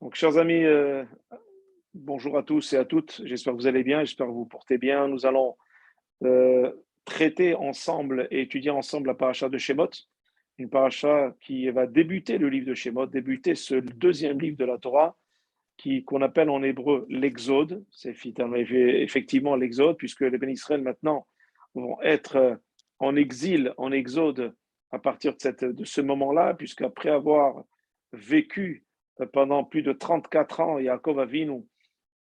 Donc, chers amis, bonjour à tous et à toutes. J'espère que vous allez bien. J'espère que vous vous portez bien. Nous allons euh, traiter ensemble et étudier ensemble la paracha de Shemot, une paracha qui va débuter le livre de Shemot, débuter ce deuxième livre de la Torah, qu'on appelle en hébreu l'Exode. C'est effectivement l'Exode, puisque les bénis Israël maintenant vont être en exil, en exode à partir de ce moment-là, puisqu'après avoir vécu pendant plus de 34 ans, Yaakov Avinu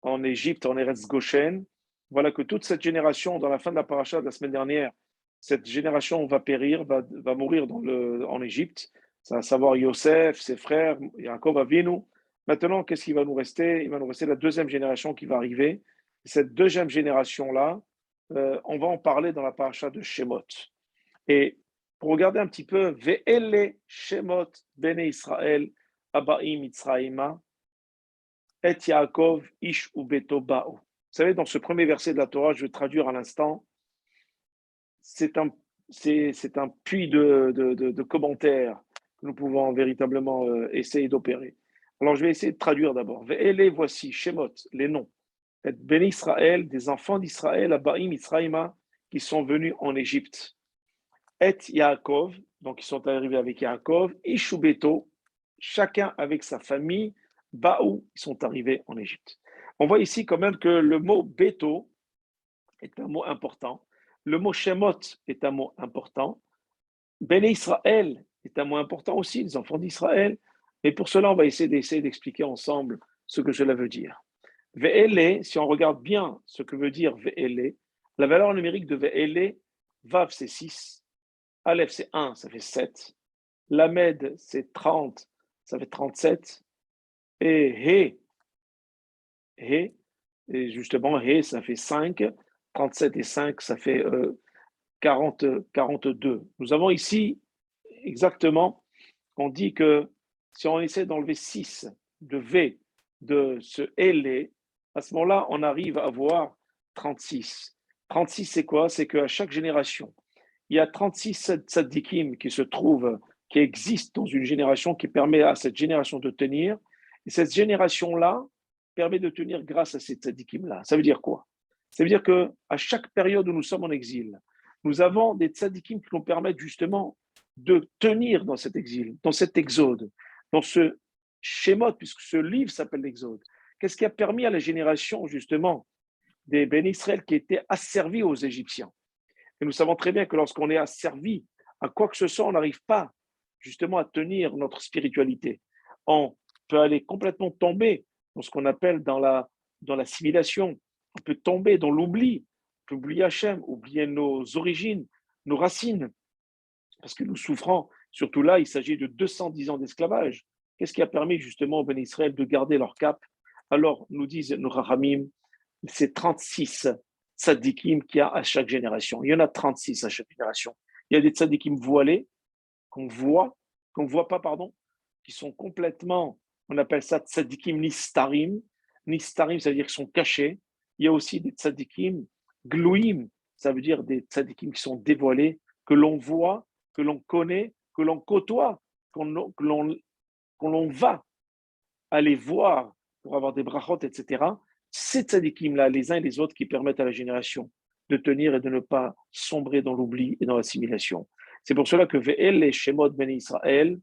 en Égypte, en Eretz Goshen, voilà que toute cette génération, dans la fin de la paracha de la semaine dernière, cette génération va périr, va mourir en Égypte, à savoir Yosef, ses frères, Yaakov Avinu. Maintenant, qu'est-ce qui va nous rester? Il va nous rester la deuxième génération qui va arriver. Cette deuxième génération-là, on va en parler dans la paracha de Shemot. Et pour regarder un petit peu, Ve'ele Shemot Bene Israël Abaim Mitzraïma Et Yaakov Ish Ubeto Ba'u. Vous savez, dans ce premier verset de la Torah, je vais traduire à l'instant, c'est un, c'est un puits de commentaires que nous pouvons véritablement essayer d'opérer. Alors, je vais essayer de traduire d'abord. Ve'ele, voici, Shemot, les noms. Et Ben Israël, des enfants d'Israël, Abaim Mitzraïma, qui sont venus en Égypte. Et Yaakov, donc ils sont arrivés avec Yaakov, Ishubeto, chacun avec sa famille, Baou, ils sont arrivés en Égypte. On voit ici quand même que le mot Beto est un mot important, le mot Shemot est un mot important, Ben Israël est un mot important aussi, les enfants d'Israël, mais pour cela on va essayer d'expliquer ensemble ce que cela veut dire. Ve'ele, si on regarde bien ce que veut dire Ve'ele, la valeur numérique de Ve'ele, Vav c'est 6, Aleph, c'est 1, ça fait 7. Lamed, c'est 30, ça fait 37. Et He, et justement, He, ça fait 5. 37 et 5, ça fait 42. Nous avons ici, exactement, on dit que si on essaie d'enlever 6 de V de ce Ele, à ce moment-là, on arrive à voir 36. 36, c'est quoi? C'est qu'à chaque génération, il y a 36 tzadikim qui existent dans une génération qui permet à cette génération de tenir. Et cette génération-là permet de tenir grâce à ces tzadikim-là. Ça veut dire quoi? Ça veut dire qu'à chaque période où nous sommes en exil, nous avons des tzadikim qui nous permettent justement de tenir dans cet exil, dans cet exode, dans ce schéma, puisque ce livre s'appelle l'Exode. Qu'est-ce qui a permis à la génération justement des bénis Israël qui étaient asservis aux Égyptiens? Et nous savons très bien que lorsqu'on est asservi à quoi que ce soit, on n'arrive pas justement à tenir notre spiritualité. On peut aller complètement tomber dans ce qu'on appelle dans l'assimilation. On peut tomber dans l'oubli, on peut oublier Hachem, oublier nos origines, nos racines, parce que nous souffrons. Surtout là, il s'agit de 210 ans d'esclavage. Qu'est-ce qui a permis justement aux bénis Israël de garder leur cap? Alors, nous disent nos Rahamim, c'est 36 tzadikim qu'il y a à chaque génération. Il y en a 36 à chaque génération. Il y a des tzadikim voilés, qu'on voit, qu'on ne voit pas, pardon, qui sont complètement, on appelle ça tzadikim nistarim. Nistarim, ça veut dire qu'ils sont cachés. Il y a aussi des tzadikim glouim, ça veut dire des tzadikim qui sont dévoilés, que l'on voit, que l'on connaît, que l'on côtoie, qu'on l'on va aller voir pour avoir des brachot, etc. Ces tzadikim-là, les uns et les autres, qui permettent à la génération de tenir et de ne pas sombrer dans l'oubli et dans l'assimilation. C'est pour cela que Ve'el et Shemot Ben Israël,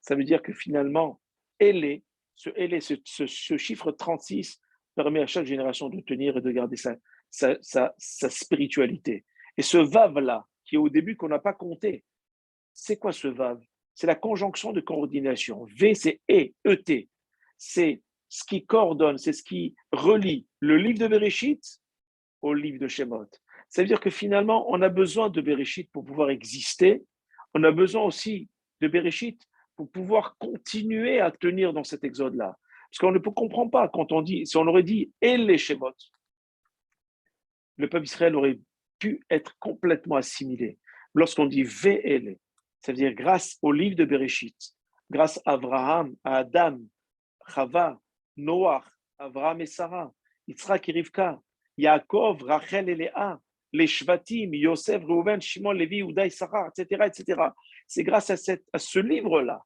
ça veut dire que finalement, ce chiffre 36 permet à chaque génération de tenir et de garder sa spiritualité. Et ce Vav-là, qui est au début qu'on n'a pas compté, c'est quoi ce Vav? C'est la conjonction de coordination. V, c'est E-T. C'est ce qui coordonne, c'est ce qui relie le livre de Bereshit au livre de Shemot. Ça veut dire que finalement, on a besoin de Bereshit pour pouvoir exister. On a besoin aussi de Bereshit pour pouvoir continuer à tenir dans cet exode-là. Parce qu'on ne comprend pas quand on dit, si on aurait dit et les Shemot, le peuple d'Israël aurait pu être complètement assimilé. Lorsqu'on dit Ve'ele, ça veut dire grâce au livre de Bereshit, grâce à Abraham, à Adam, Chava, Noach, Abraham et Sarah, Yitzhak et Rivka, Yaakov, Rachel et Léa, les Shvatim, Yosef, Reuven, Shimon, Lévi, Ouda, Issachar, etc. C'est grâce à ce livre-là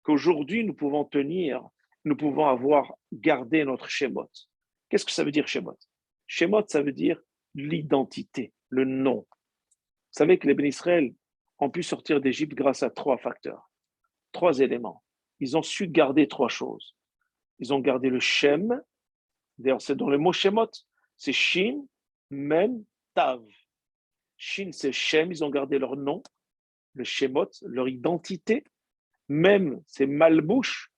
qu'aujourd'hui nous pouvons tenir, nous pouvons avoir gardé notre Shemot. Qu'est-ce que ça veut dire Shemot? Shemot, ça veut dire l'identité, le nom. Vous savez que les Bénis Israël ont pu sortir d'Égypte grâce à trois facteurs, trois éléments. Ils ont su garder trois choses. Ils ont gardé le Shem, d'ailleurs c'est dans le mot Shemot, c'est Shin, Mem, Tav. Shin, c'est Shem, ils ont gardé leur nom, le Shemot, leur identité. Mem, c'est Malbouche,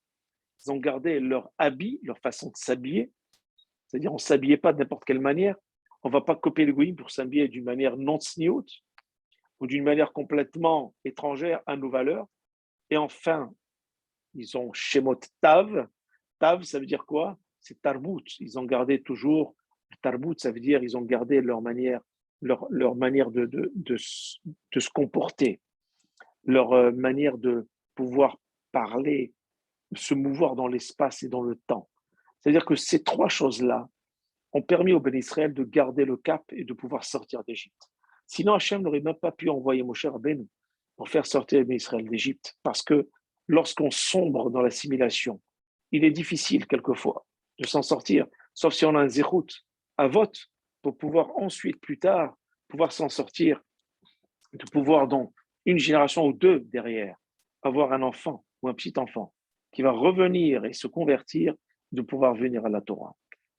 ils ont gardé leur habit, leur façon de s'habiller. C'est-à-dire, on ne s'habillait pas de n'importe quelle manière. On ne va pas copier le goïm pour s'habiller d'une manière non sniout ou d'une manière complètement étrangère à nos valeurs. Et enfin, ils ont Shemot Tav. Tav, ça veut dire quoi? C'est Tarbout. Ils ont gardé toujours, Tarbout, ça veut dire ils ont gardé leur manière, leur manière de se comporter, leur manière de pouvoir parler, se mouvoir dans l'espace et dans le temps. C'est-à-dire que ces trois choses-là ont permis aux Bénis Israël de garder le cap et de pouvoir sortir d'Égypte. Sinon, Hachem n'aurait même pas pu envoyer Moshe Rabbeinu pour faire sortir les Bénis Israël d'Égypte, parce que lorsqu'on sombre dans l'assimilation, il est difficile quelquefois de s'en sortir, sauf si on a un zérout, un vote, pour pouvoir ensuite, plus tard, pouvoir s'en sortir, de pouvoir dans une génération ou deux derrière, avoir un enfant ou un petit enfant qui va revenir et se convertir, de pouvoir venir à la Torah.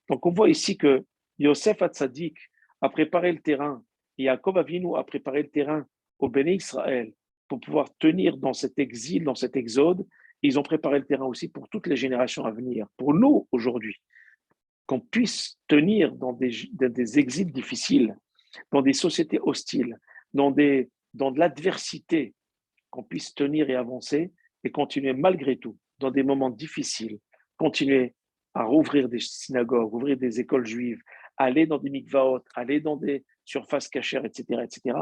Donc on voit ici que Yosef Hatzadik a préparé le terrain et Yaakov Avinu a préparé le terrain au Béné Israël pour pouvoir tenir dans cet exil, dans cet exode. Ils ont préparé le terrain aussi pour toutes les générations à venir, pour nous aujourd'hui, qu'on puisse tenir dans des exils difficiles, dans des sociétés hostiles, dans de l'adversité, qu'on puisse tenir et avancer et continuer malgré tout, dans des moments difficiles, continuer à rouvrir des synagogues, ouvrir des écoles juives, aller dans des mikvaot, aller dans des surfaces cachères, etc., etc.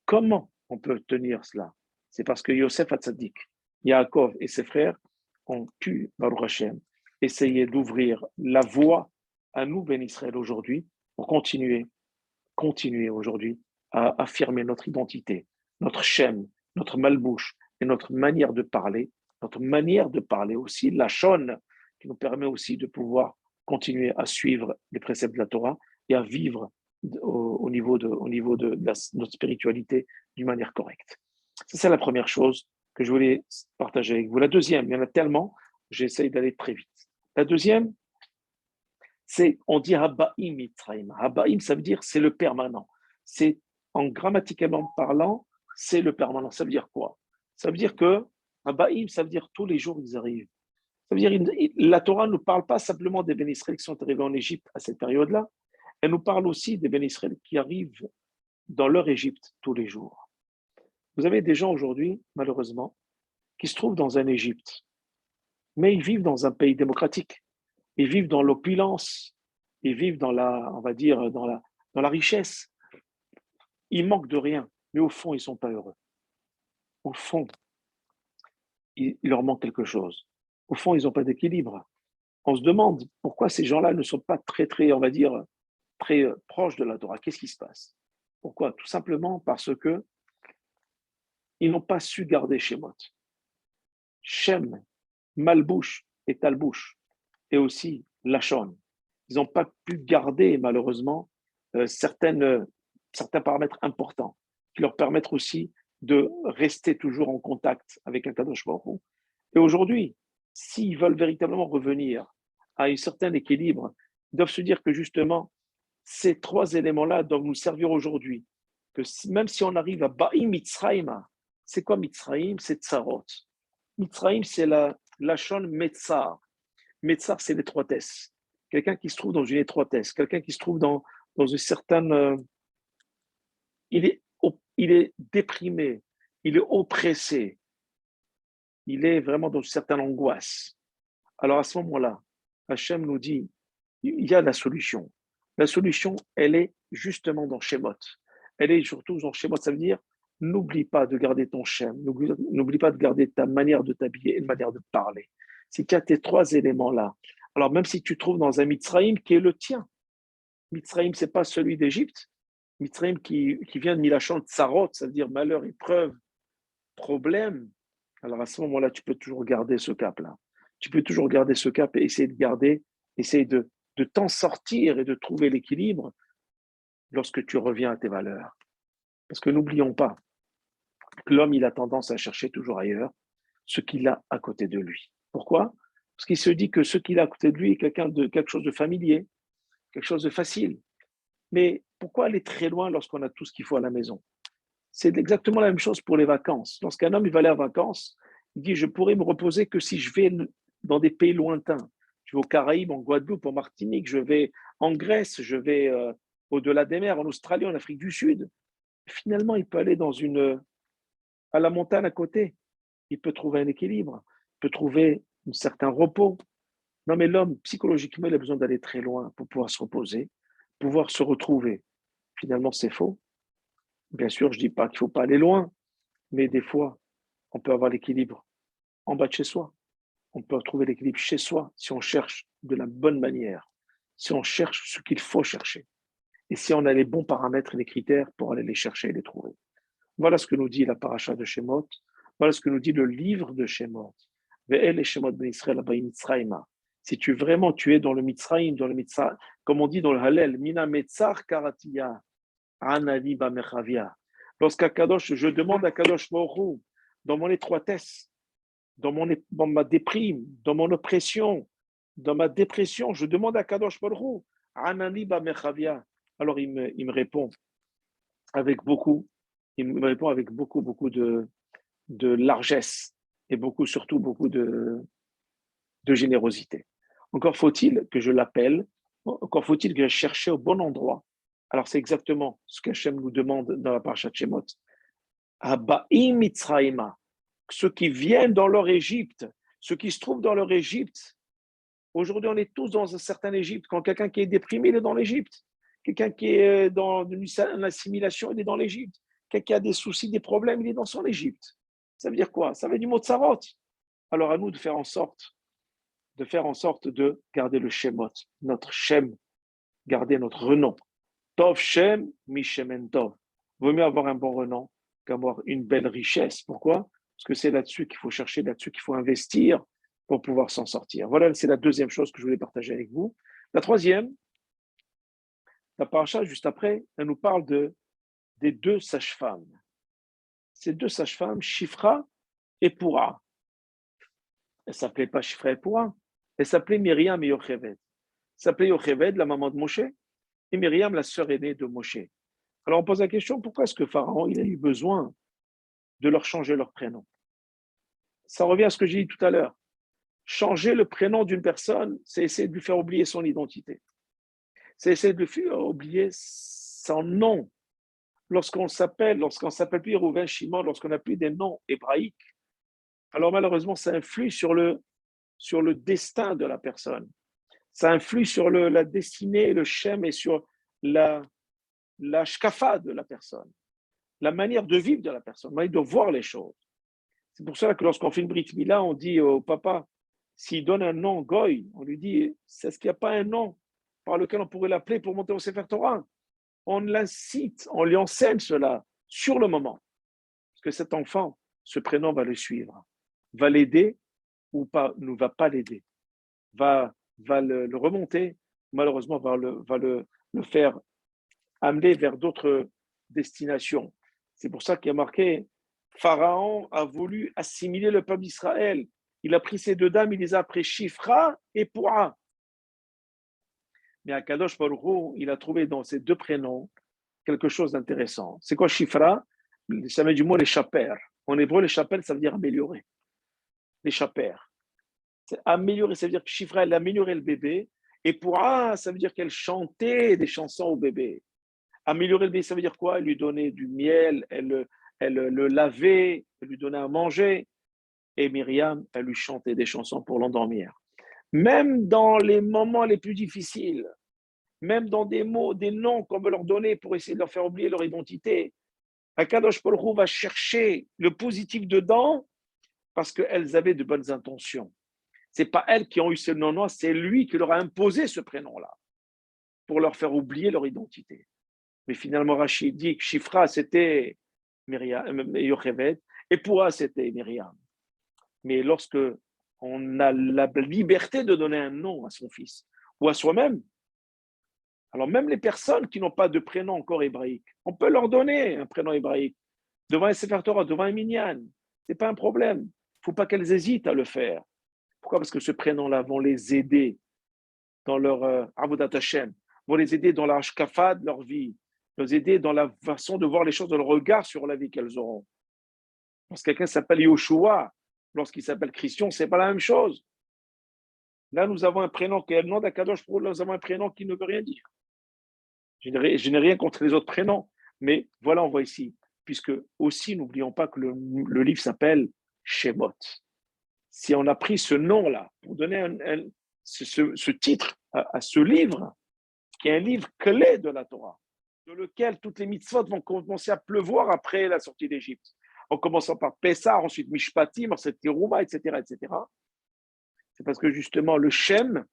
Comment on peut tenir cela? C'est parce que Yosef Hatzadik, Yaakov et ses frères ont pu, Baruch Hashem, essayer d'ouvrir la voie à nous, Ben Israël, aujourd'hui, pour continuer aujourd'hui à affirmer notre identité, notre Shem, notre malbouche et notre manière de parler aussi, la shon, qui nous permet aussi de pouvoir continuer à suivre les préceptes de la Torah et à vivre au niveau de notre spiritualité d'une manière correcte. C'est la première chose que je voulais partager avec vous. La deuxième, il y en a tellement, j'essaye d'aller très vite. La deuxième, c'est, on dit Habaim Mitzrayim. Habaim, ça veut dire c'est le permanent. C'est, en grammaticalement parlant, c'est le permanent. Ça veut dire quoi? Ça veut dire que Habaim, ça veut dire tous les jours ils arrivent. Ça veut dire la Torah ne nous parle pas simplement des Bénis Israël qui sont arrivés en Égypte à cette période-là. Elle nous parle aussi des Bénis Israël qui arrivent dans leur Égypte tous les jours. Vous avez des gens aujourd'hui, malheureusement, qui se trouvent dans un Égypte, mais ils vivent dans un pays démocratique. Ils vivent dans l'opulence, ils vivent dans la, on va dire, dans la richesse. Ils manquent de rien, mais au fond, ils ne sont pas heureux. Au fond, il leur manque quelque chose. Au fond, ils n'ont pas d'équilibre. On se demande pourquoi ces gens-là ne sont pas très, on va dire, très proches de la Torah. Qu'est-ce qui se passe? Pourquoi? Tout simplement parce que ils n'ont pas su garder Shemot. Shem, Malbouche et Talbouche, et aussi Lachon. Ils n'ont pas pu garder, malheureusement, certains paramètres importants qui leur permettent aussi de rester toujours en contact avec un Kadosh Baruch Hu. Et aujourd'hui, s'ils veulent véritablement revenir à un certain équilibre, ils doivent se dire que justement, ces trois éléments-là doivent nous servir aujourd'hui. Que même si on arrive à Ba'im Mitzrayim, c'est quoi Mitzrayim? C'est Tsarot. Mitzrayim, c'est la Lachon Metzar. Metzar, c'est l'étroitesse. Quelqu'un qui se trouve dans une étroitesse, quelqu'un qui se trouve dans une certaine... il est déprimé, il est oppressé, il est vraiment dans une certaine angoisse. Alors à ce moment-là, Hachem nous dit, il y a la solution. La solution, elle est justement dans Shemot. Elle est surtout dans Shemot, ça veut dire, n'oublie pas de garder ton Shem, n'oublie pas de garder ta manière de t'habiller et une manière de parler. Si tu as tes trois éléments-là, alors même si tu te trouves dans un Mitzrayim qui est le tien, Mitzrayim, ce n'est pas celui d'Égypte, Mitzrayim qui vient de Milachon Tsarot, ça veut dire malheur, épreuve, problème, alors à ce moment-là, tu peux toujours garder ce cap-là. Tu peux toujours garder ce cap et essayer de t'en sortir et de trouver l'équilibre lorsque tu reviens à tes valeurs. Parce que n'oublions pas que l'homme, il a tendance à chercher toujours ailleurs ce qu'il a à côté de lui. Pourquoi? Parce qu'il se dit que ce qu'il a à côté de lui est quelque chose de familier, quelque chose de facile. Mais pourquoi aller très loin lorsqu'on a tout ce qu'il faut à la maison? C'est exactement la même chose pour les vacances. Lorsqu'un homme il va aller en vacances, il dit, je pourrais me reposer que si je vais dans des pays lointains. Je vais aux Caraïbes, en Guadeloupe, en Martinique, je vais en Grèce, je vais au-delà des mers, en Australie, en Afrique du Sud. Finalement, il peut aller à la montagne à côté. Il peut trouver un équilibre, il peut trouver un certain repos. Non, mais l'homme, psychologiquement, il a besoin d'aller très loin pour pouvoir se reposer, pouvoir se retrouver. Finalement, c'est faux. Bien sûr, je ne dis pas qu'il ne faut pas aller loin, mais des fois, on peut avoir l'équilibre en bas de chez soi. On peut retrouver l'équilibre chez soi si on cherche de la bonne manière, si on cherche ce qu'il faut chercher, et si on a les bons paramètres et les critères pour aller les chercher et les trouver. Voilà ce que nous dit la paracha de Shemot, voilà ce que nous dit le livre de Shemot. Ve'el Shemot ben Israël ba Mitzrayma. Si tu es dans le Mitzrayim, comme on dit dans le Hallel, Mina Metzar Karatiya, Anani ba Mechavia. Lorsqu'Akadosh, je demande à Kadosh Baruch Hu, dans mon étroitesse, dans ma déprime, dans mon oppression, dans ma dépression, je demande à Kadosh Baruch Hu, Anani ba Mechavia. Alors il me répond avec beaucoup, beaucoup de largesse et surtout beaucoup de générosité. Encore faut-il que je l'appelle, encore faut-il que je cherche au bon endroit. Alors c'est exactement ce qu'Hachem nous demande dans la parashat Shemot. Aba'im Mitzrayima, ceux qui viennent dans leur Égypte, ceux qui se trouvent dans leur Égypte. Aujourd'hui, on est tous dans un certain Égypte. Quand quelqu'un qui est déprimé, il est dans l'Égypte. Quelqu'un qui est dans une assimilation, il est dans l'Égypte. Quelqu'un qui a des soucis, des problèmes, il est dans son Égypte. Ça veut dire quoi? Ça veut dire du mot tsarot. Alors à nous de faire en sorte de garder le Shemot, notre Shem, garder notre renom. Tov Shem, mi Shemen Tov. Vaut mieux avoir un bon renom qu'avoir une belle richesse. Pourquoi? Parce que c'est là-dessus qu'il faut chercher, là-dessus qu'il faut investir pour pouvoir s'en sortir. Voilà, c'est la deuxième chose que je voulais partager avec vous. La troisième, la paracha, juste après, elle nous parle des deux sages-femmes. Ces deux sages-femmes, Shifra et Pura. Elle ne s'appelait pas Shifra et Pura, elle s'appelait Myriam et Yocheved. Elle s'appelait Yocheved, la maman de Moshe, et Myriam, la sœur aînée de Moshe. Alors on pose la question, pourquoi est-ce que Pharaon il a eu besoin de leur changer leur prénom? Ça revient à ce que j'ai dit tout à l'heure. Changer le prénom d'une personne, c'est essayer de lui faire oublier son identité. C'est essayer de lui faire oublier son nom. Lorsqu'on s'appelle plus Rouven, Shimon, lorsqu'on n'a plus des noms hébraïques, alors malheureusement, ça influe sur le destin de la personne. Ça influe sur la destinée, le shem et sur la shkafa de la personne, la manière de vivre de la personne, la manière de voir les choses. C'est pour cela que lorsqu'on fait une brit mila, on dit au papa, s'il donne un nom goy, on lui dit, est-ce qu'il n'y a pas un nom par lequel on pourrait l'appeler pour monter au Sefer Torah? On l'incite, on lui enseigne cela sur le moment. Parce que cet enfant, ce prénom va le suivre, va l'aider ou pas, ne va pas l'aider, va le remonter, malheureusement va le faire amener vers d'autres destinations. C'est pour ça qu'il y a marqué, Pharaon a voulu assimiler le peuple d'Israël. Il a pris ces deux dames, il les a appelées Shifra et Pura. Mais Akadosh Baruch Hu, il a trouvé dans ces deux prénoms quelque chose d'intéressant. C'est quoi Shifra? Ça vient du mot les chapères. En hébreu, les chapelles, ça veut dire améliorer. Les chapères. C'est améliorer, ça veut dire que Shifra, elle a amélioré le bébé. Et Pura, ça veut dire qu'elle chantait des chansons au bébé. Améliorer le bébé, ça veut dire quoi? Elle lui donnait du miel, elle le lavait, elle lui donnait à manger. Et Myriam, elle lui chantait des chansons pour l'endormir. Même dans les moments les plus difficiles, même dans des mots, des noms qu'on veut leur donner pour essayer de leur faire oublier leur identité, Akadosh Baruch Hu va chercher le positif dedans parce qu'elles avaient de bonnes intentions. Ce n'est pas elles qui ont eu ce nom, c'est lui qui leur a imposé ce prénom-là pour leur faire oublier leur identité. Mais finalement, Rachid dit que Shifra, c'était Yocheved, et Pura, c'était Myriam. Mais lorsque On a la liberté de donner un nom à son fils ou à soi-même. Alors même les personnes qui n'ont pas de prénom encore hébraïque, on peut leur donner un prénom hébraïque devant un Sefer Torah, devant un minyan. Ce n'est pas un problème. Il ne faut pas qu'elles hésitent à le faire. Pourquoi? Parce que ce prénom-là vont les aider dans leur Avodat Hashem, vont les aider dans la hashkafa de leur vie, les aider dans la façon de voir les choses, dans le regard sur la vie qu'elles auront. Lorsque quelqu'un s'appelle Yoshua, lorsqu'il s'appelle Christian, ce n'est pas la même chose. Là, nous avons un prénom qui est le nom d'Akadosh Baruch Hu, nous avons un prénom qui ne veut rien dire. Je n'ai rien contre les autres prénoms, mais voilà, on voit ici, puisque aussi, n'oublions pas que le livre s'appelle Shemot. Si on a pris ce nom-là pour donner ce titre à ce livre, qui est un livre clé de la Torah, dans lequel toutes les mitzvot vont commencer à pleuvoir après la sortie d'Égypte, en commençant par Pessah, ensuite Mishpatim, ensuite Teruma, etc., etc. C'est parce que justement, le Shem,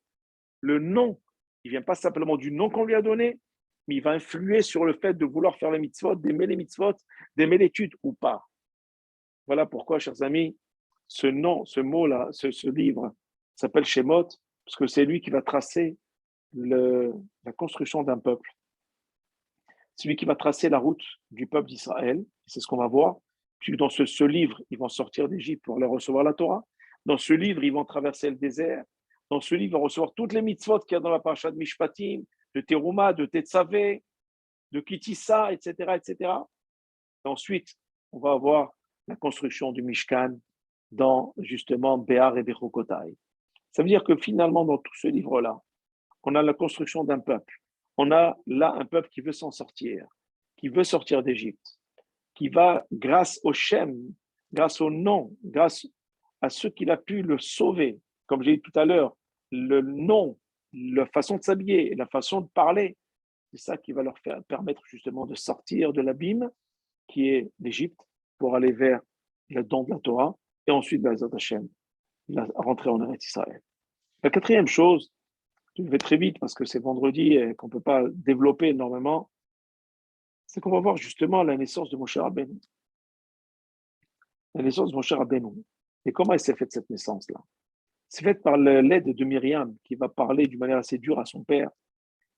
le nom, il ne vient pas simplement du nom qu'on lui a donné, mais il va influer sur le fait de vouloir faire les mitzvot, d'aimer les mitzvot, d'aimer l'étude ou pas. Voilà pourquoi, chers amis, ce nom, ce mot-là, ce livre s'appelle Shemot, parce que c'est lui qui va tracer la construction d'un peuple. C'est lui qui va tracer la route du peuple d'Israël. C'est ce qu'on va voir. Puis dans ce livre, ils vont sortir d'Égypte pour aller recevoir la Torah. Dans ce livre, ils vont traverser le désert. Dans ce livre, ils vont recevoir toutes les mitzvot qu'il y a dans la paracha de Mishpatim, de Teruma, de Tetzavé, de Kitissa, etc., etc. Et ensuite, on va avoir la construction du Mishkan dans justement Béar et Bechokotai. Ça veut dire que finalement, dans tout ce livre-là, on a la construction d'un peuple. On a là un peuple qui veut s'en sortir, qui veut sortir d'Égypte, qui va, grâce au Shem, grâce au nom, grâce à ce qu'il a pu le sauver, comme j'ai dit tout à l'heure, le nom, la façon de s'habiller, la façon de parler, c'est ça qui va leur permettre justement de sortir de l'abîme qui est l'Égypte pour aller vers le don de la Torah et ensuite Bezat Hashem, rentrer en Eretz Israël. La quatrième chose, je vais très vite parce que c'est vendredi et qu'on ne peut pas développer énormément, c'est qu'on va voir justement la naissance de Moshe Rabbeinu. La naissance de Moshe Rabbeinu. Et comment elle s'est faite cette naissance-là? C'est faite par l'aide de Myriam qui va parler d'une manière assez dure à son père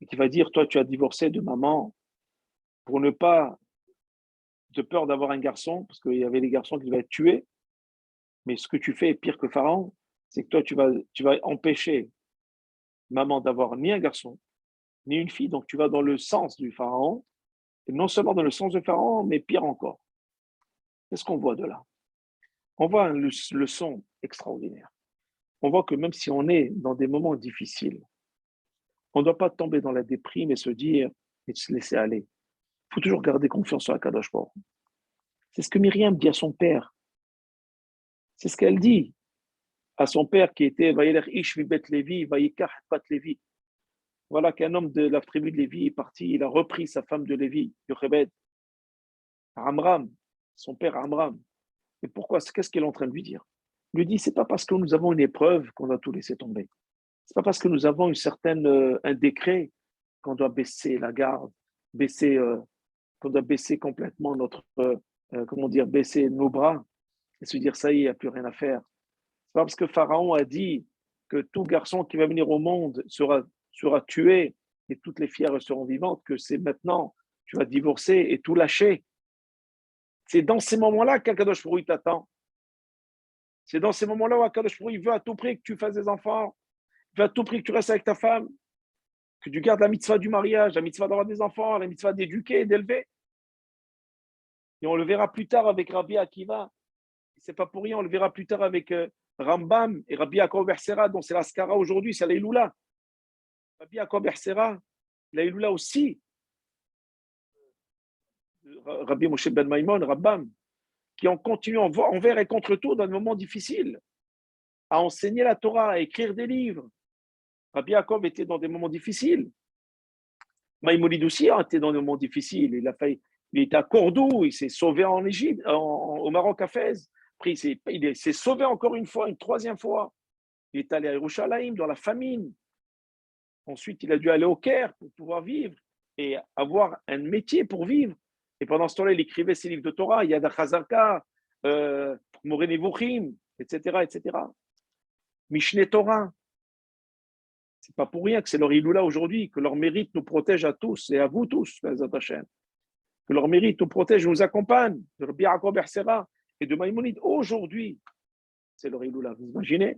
et qui va dire, toi tu as divorcé de maman pour ne pas, de peur d'avoir un garçon, parce qu'il y avait des garçons qui devaient être tués, mais ce que tu fais est pire que Pharaon, c'est que toi tu vas empêcher maman d'avoir ni un garçon, ni une fille, donc tu vas dans le sens du Pharaon, et non seulement dans le sens du Pharaon, mais pire encore. Qu'est-ce qu'on voit de là? On voit une leçon extraordinaire. On voit que même si on est dans des moments difficiles, on ne doit pas tomber dans la déprime et se dire et se laisser aller. Il faut toujours garder confiance en Akadosh Baruch Hu. C'est ce que Myriam dit à son père. C'est ce qu'elle dit à son père qui était Vayeler Ish Mibet Levi, Vayikach Bat Levi. Voilà qu'un homme de la tribu de Lévi est parti, il a repris sa femme de Lévi, Yochebed, Amram, son père Amram. Et pourquoi? Qu'est-ce qu'il est en train de lui dire? Il lui dit, c'est pas parce que nous avons une épreuve qu'on doit tout laisser tomber. C'est pas parce que nous avons un décret qu'on doit baisser la garde, qu'on doit baisser complètement baisser nos bras et se dire, ça y est, il n'y a plus rien à faire. C'est pas parce que Pharaon a dit que tout garçon qui va venir au monde sera tué et toutes les filles seront vivantes que c'est maintenant, tu vas divorcer et tout lâcher. C'est dans ces moments-là qu'Akadosh Baruch Hu t'attend. C'est dans ces moments-là où Akadosh Baruch Hu veut à tout prix que tu fasses des enfants, il veut à tout prix que tu restes avec ta femme, que tu gardes la mitzvah du mariage, la mitzvah d'avoir des enfants, la mitzvah d'éduquer et d'élever. Et on le verra plus tard avec Rabbi Akiva. C'est pas pour rien, on le verra plus tard avec Rambam et Rabbi Yaakov Bersera, dont c'est la Skara aujourd'hui, c'est l'Eloula. Rabbi Yaakov Bersera, l'Eloula aussi. Rabbi Moshe Ben Maimon, Rambam, qui ont continué envers et contre tout dans des moments difficiles, à enseigner la Torah, à écrire des livres. Rabbi Yaakov était dans des moments difficiles. Maïmonide aussi a été dans des moments difficiles. Il était à Cordoue, il s'est sauvé en Égypte, au Maroc à Fès. Après, il s'est sauvé encore une fois, une troisième fois. Il est allé à Yerushalayim dans la famine. Ensuite, il a dû aller au Caire pour pouvoir vivre et avoir un métier pour vivre. Et pendant ce temps-là, il écrivait ses livres de Torah, Yad HaChazaka, Moreh Nevuchim, etc., etc. Mishneh Torah. C'est pas pour rien que c'est leur Iloula aujourd'hui, que leur mérite nous protège à tous et à vous tous, Bezat Hashem. Que leur mérite nous protège, nous accompagne, de Rabbi Yaakov Bersera et de Maïmonide. Aujourd'hui, c'est leur Iloula. Vous imaginez?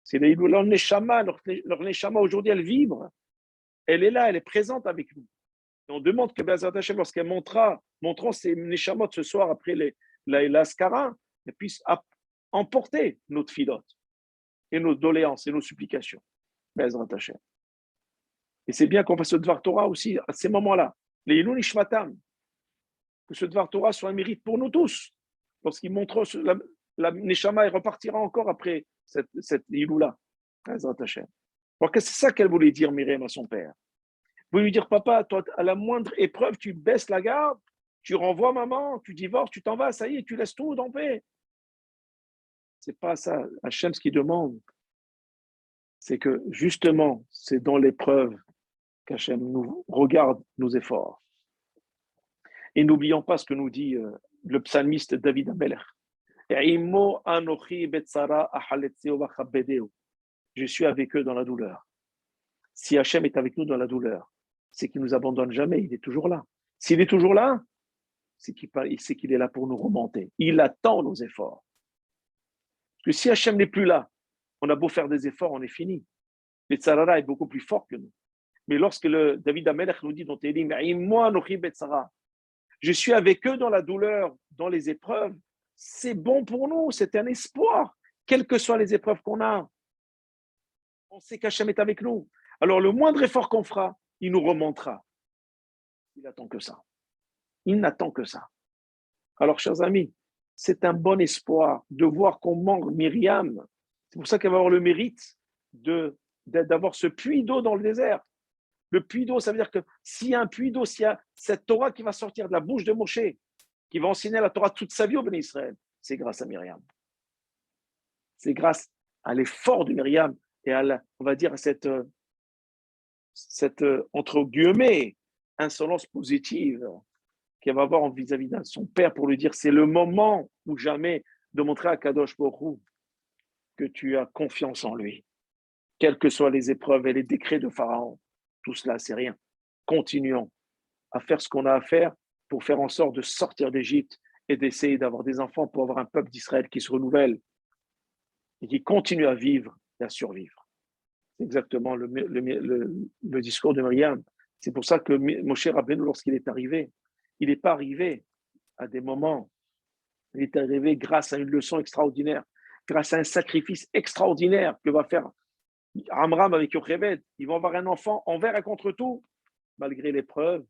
C'est l'Iloula, leur Neshama. Leur Neshama aujourd'hui, elle vibre. Elle est là, elle est présente avec nous. Et on demande que Bezat Hashem, lorsqu'elle montrant ses Neshamot ce soir après l'Askara, elle puisse emporter notre filote et nos doléances et nos supplications. Bezat Hashem. Et c'est bien qu'on fasse le Dvar Torah aussi à ces moments-là. Les Ilun Ishmatam. Que ce Dvar Torah soit un mérite pour nous tous. Lorsqu'il montre la Neshama, elle repartira encore après cette Iloula. Bezat Hashem. Alors que c'est ça qu'elle voulait dire, Myriam, à son père. Vous lui dire, papa, toi, à la moindre épreuve, tu baisses la garde, tu renvoies maman, tu divorces, tu t'en vas, ça y est, tu laisses tout en paix. C'est pas ça. Hachem, ce qu'il demande, c'est que justement, c'est dans l'épreuve qu'Hachem nous regarde nos efforts. Et n'oublions pas ce que nous dit le psalmiste David Amelech. Je suis avec eux dans la douleur. Si Hachem est avec nous dans la douleur, c'est qu'il ne nous abandonne jamais, il est toujours là. S'il est toujours là, c'est qu'il est là pour nous remonter. Il attend nos efforts. Parce que si Hachem n'est plus là, on a beau faire des efforts, on est fini. Le Tzarara est beaucoup plus fort que nous. Mais lorsque David Amelech nous dit dans Télim, je suis avec eux dans la douleur, dans les épreuves, c'est bon pour nous, c'est un espoir, quelles que soient les épreuves qu'on a. On sait qu'Hachem est avec nous. Alors le moindre effort qu'on fera, il nous remontera. Il attend que ça. Il n'attend que ça. Alors, chers amis, c'est un bon espoir de voir qu'on manque Myriam. C'est pour ça qu'elle va avoir le mérite d'avoir ce puits d'eau dans le désert. Le puits d'eau, ça veut dire que s'il y a un puits d'eau, s'il y a cette Torah qui va sortir de la bouche de Moshe, qui va enseigner la Torah toute sa vie au Béni Israël, c'est grâce à Myriam. C'est grâce à l'effort de Myriam et on va dire, à cette entre guillemets, insolence positive qu'elle va avoir vis-à-vis de son père pour lui dire c'est le moment ou jamais de montrer à Kadosh Baruch Hu que tu as confiance en lui. Quelles que soient les épreuves et les décrets de Pharaon, tout cela, c'est rien. Continuons à faire ce qu'on a à faire pour faire en sorte de sortir d'Égypte et d'essayer d'avoir des enfants pour avoir un peuple d'Israël qui se renouvelle et qui continue à vivre et à survivre. C'est exactement le discours de Myriam. C'est pour ça que Moshe Rabbeinu, lorsqu'il est arrivé, il n'est pas arrivé à des moments, il est arrivé grâce à une leçon extraordinaire, grâce à un sacrifice extraordinaire que va faire Amram avec Yocheved. Ils vont avoir un enfant envers et contre tout, malgré l'épreuve,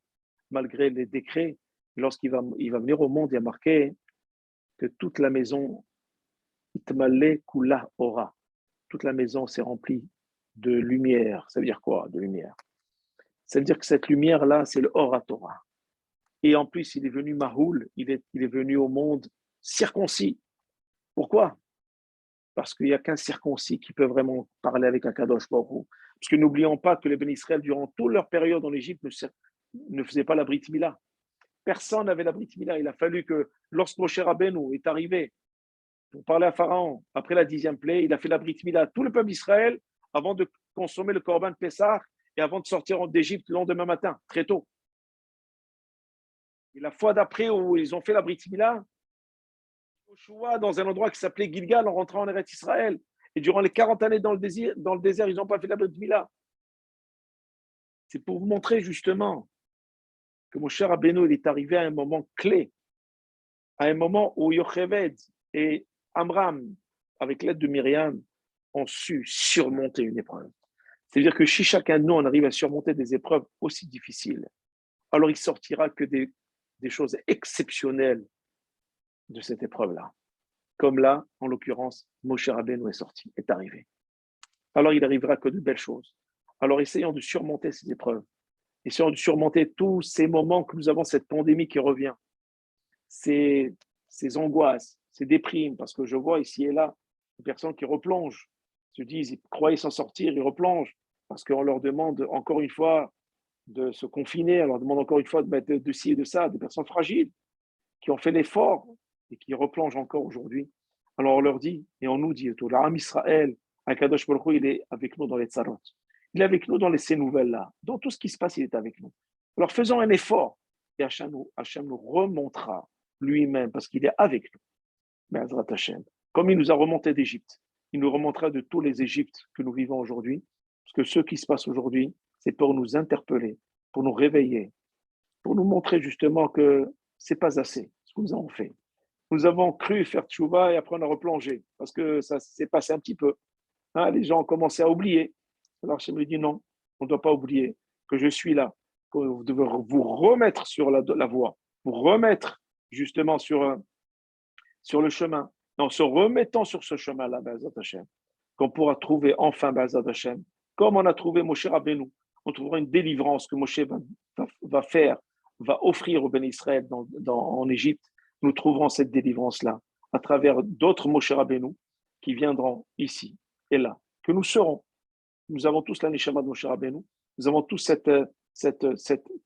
malgré les décrets. Lorsqu'il va venir au monde, il y a marqué que toute la maison, Itmale Kula Ora, toute la maison s'est remplie de lumière. Ça veut dire quoi, de lumière? Ça veut dire que cette lumière-là, c'est le Ora Torah. Et en plus, il est venu Mahoul, il est venu au monde circoncis. Pourquoi? Parce qu'il n'y a qu'un circoncis qui peut vraiment parler avec un Kadosh Baruch Hu. Parce que n'oublions pas que les Béni Israël, durant toute leur période en Égypte, ne faisaient pas la Brit Mila. Personne n'avait la Brit Mila. Il a fallu que, lorsque Moshe Rabbeinu est arrivé pour parler à Pharaon, après la 10e plaie, il a fait la Brit Mila. Tout le peuple d'Israël, avant de consommer le Korban de Pessah et avant de sortir d'Égypte le lendemain matin, très tôt. Et la fois d'après où ils ont fait la Brit Mila, Joshua, dans un endroit qui s'appelait Gilgal, en rentrant en Eretz Israël. Et durant les 40 années dans le désert, ils n'ont pas fait la Brit Mila. C'est pour vous montrer justement que mon cher Rabbeinu, il est arrivé à un moment clé, à un moment où Yocheved et Amram, avec l'aide de Myriam, ont su surmonter une épreuve. C'est-à-dire que si chacun de nous on arrive à surmonter des épreuves aussi difficiles, alors il sortira que des choses exceptionnelles de cette épreuve-là. Comme là, en l'occurrence, Moshe Rabbeinu est arrivé. Alors il arrivera que de belles choses. Alors essayons de surmonter ces épreuves. Essayons de surmonter tous ces moments que nous avons, cette pandémie qui revient, ces angoisses, ces déprimes, parce que je vois ici et là des personnes qui replongent, se disent, ils croyaient s'en sortir, ils replongent, parce qu'on leur demande encore une fois de se confiner, on leur demande encore une fois de mettre de ci et de ça, des personnes fragiles, qui ont fait l'effort et qui replongent encore aujourd'hui. Alors on leur dit, et on nous dit, tout l'âme Israël, Akadosh Baruch Hu, il est avec nous dans les tzarot. Il est avec nous dans ces nouvelles-là. Dans tout ce qui se passe, il est avec nous. Alors faisons un effort. Et Hachem nous remontera lui-même parce qu'il est avec nous. Mais Azrat Hachem, comme il nous a remonté d'Égypte, il nous remontera de tous les Égyptes que nous vivons aujourd'hui. Parce que ce qui se passe aujourd'hui, c'est pour nous interpeller, pour nous réveiller, pour nous montrer justement que c'est pas assez ce que nous avons fait. Nous avons cru faire tchouva et après on a replongé parce que ça s'est passé un petit peu. Hein, les gens ont commencé à oublier. Alors je me dis non, on ne doit pas oublier que je suis là, que vous devez vous remettre sur la voie, vous remettre justement sur le chemin. En se remettant sur ce chemin-là, Be'ezrat Hashem, qu'on pourra trouver enfin Be'ezrat Hashem, comme on a trouvé Moshe Rabbeinu, on trouvera une délivrance que Moshe va faire, va offrir au Ben Israël en Égypte. Nous trouverons cette délivrance-là à travers d'autres Moshe Rabbeinu qui viendront ici et là, que nous serons. Nous avons tous la Neshama de Moshe Rabbeinu, nous avons tous cette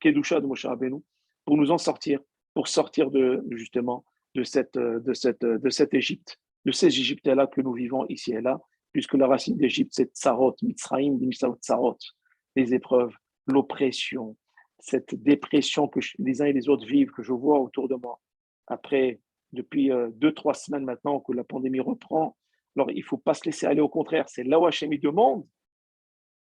Kedusha de Moshe Rabbeinu pour nous en sortir, pour sortir justement de cette Égypte, de ces Égyptes-là que nous vivons ici et là, puisque la racine d'Égypte, c'est Tsarot, Mitzraïm, Tsarot, les épreuves, l'oppression, cette dépression que les uns et les autres vivent, que je vois autour de moi. Après, depuis 2-3 semaines maintenant que la pandémie reprend, alors il ne faut pas se laisser aller, au contraire, c'est là où Hachem il demande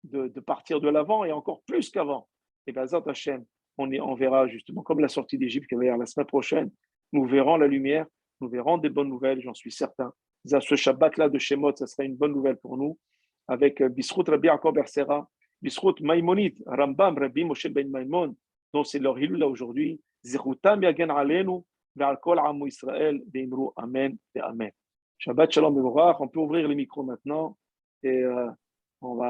de partir de l'avant et encore plus qu'avant. Et bien, Zat Hachem, on verra justement, comme la sortie d'Égypte qui va y avoir la semaine prochaine, nous verrons la lumière, nous verrons des bonnes nouvelles, j'en suis certain. Ce Shabbat-là de Shemot, ça sera une bonne nouvelle pour nous, avec Bisrout Rabbi Yaakov Bersera, Bisrout Maïmonide, Rambam, Rabbi Moshe Ben Maïmon, dont c'est leur hilula aujourd'hui, Zichutam Yagen Alenu, Ve'al Kol Amu Israël, Ve'imru Amen et Amen. Shabbat Shalom Mevorach, on peut ouvrir les micros maintenant et on va